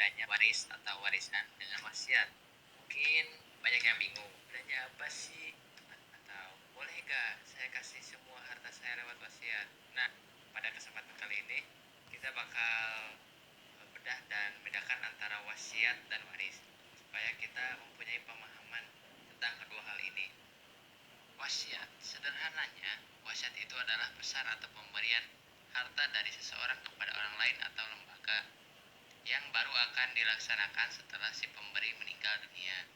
bedanya waris atau warisan dengan wasiat? Mungkin banyak yang bingung, bedanya apa sih? Atau boleh gak saya kasih semua harta saya lewat wasiat? Nah, pada kesempatan kali ini kita bakal bedah dan bedakan antara wasiat dan waris supaya kita mempunyai pemahaman tentang kedua hal ini. Wasiat, sederhananya, wasiat itu adalah pesan atau pemberian harta dari seseorang kepada orang lain atau lembaga yang baru akan dilaksanakan setelah si pemberi meninggal dunia.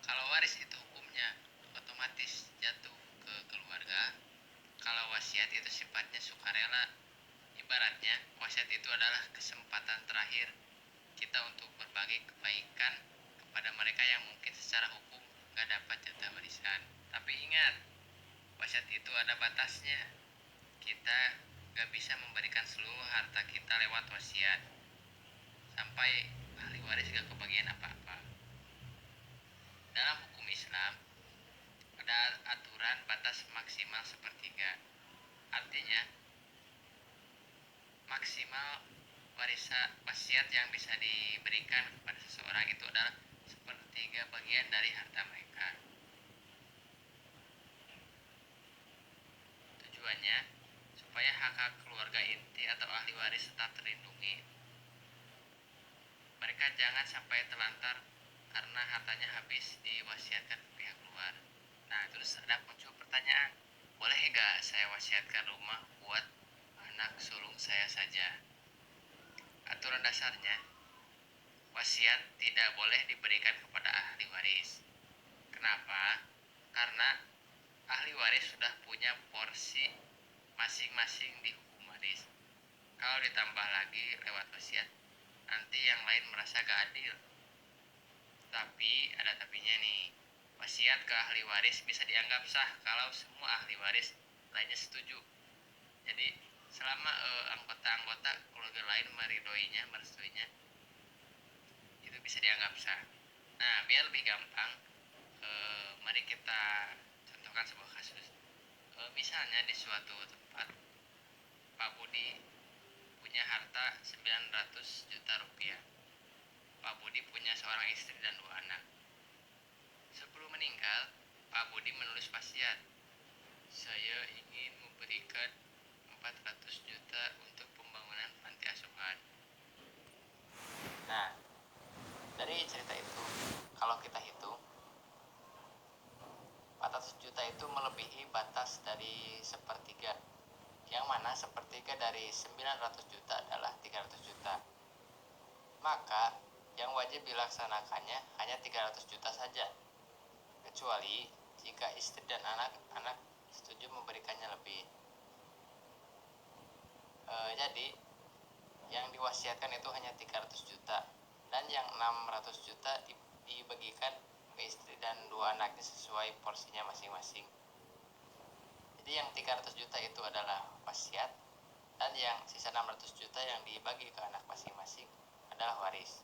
Kalau waris itu hukumnya otomatis jatuh ke keluarga. Kalau wasiat itu sifatnya sukarela. Ibaratnya, wasiat itu adalah kesempatan terakhir kita untuk berbagi kebaikan kepada mereka yang mungkin secara hukum gak dapat jatah warisan. Tapi ingat, wasiat itu ada batasnya. Kita gak bisa memberikan seluruh harta kita lewat wasiat sampai ahli waris gak kebagian apa-apa. Dalam hukum Islam ada aturan batas maksimal sepertiga. Artinya maksimal wasiat yang bisa diberikan kepada seseorang itu adalah sepertiga bagian dari harta mereka. Tujuannya supaya hak-hak keluarga inti atau ahli waris tetap terlindungi. Mereka jangan sampai terlantar karena hartanya habis diwasiatkan ke pihak luar. Nah, terus ada muncul pertanyaan, boleh gak saya wasiatkan rumah buat anak sulung saya saja? Aturan dasarnya, wasiat tidak boleh diberikan kepada ahli waris. Kenapa? Karena ahli waris sudah punya porsi masing-masing di hukum waris. Kalau ditambah lagi lewat wasiat, nanti yang lain merasa gak adil. Tapi ada tapinya nih, wasiat ke ahli waris bisa dianggap sah kalau semua ahli waris lainnya setuju. Jadi selama anggota-anggota keluarga lain merestuinya, itu bisa dianggap sah. Nah, biar lebih gampang, mari kita contohkan sebuah kasus. Misalnya di suatu tempat, Pak Budi punya harta 900 juta rupiah. Pak Budi punya seorang istri dan 2 anak. Sebelum meninggal, Pak Budi menulis wasiat. Saya ingin memberikan 400 juta untuk pembangunan panti asuhan. Nah, dari cerita itu, kalau kita hitung, 400 juta itu melebihi batas dari sepertiga, yang mana sepertiga dari 900 juta adalah 300 juta. Maka yang wajib dilaksanakannya hanya 300 juta saja, kecuali jika istri dan anak-anak setuju memberikannya lebih. Jadi yang diwasiatkan itu hanya 300 juta, dan yang 600 juta dibagikan ke istri dan 2 anaknya sesuai porsinya masing-masing. Jadi yang 300 juta itu adalah wasiat, dan yang sisa 600 juta yang dibagi ke anak masing-masing adalah waris.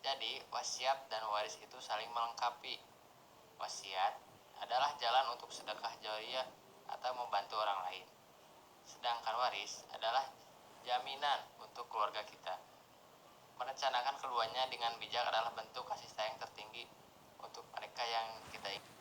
Jadi wasiat dan waris itu saling melengkapi. Wasiat adalah jalan untuk sedekah jariyah atau membantu orang lain. Sedangkan waris adalah jaminan untuk keluarga kita. Merencanakan keduanya dengan bijak adalah bentuk kasih sayang tertinggi untuk mereka yang kita ingin.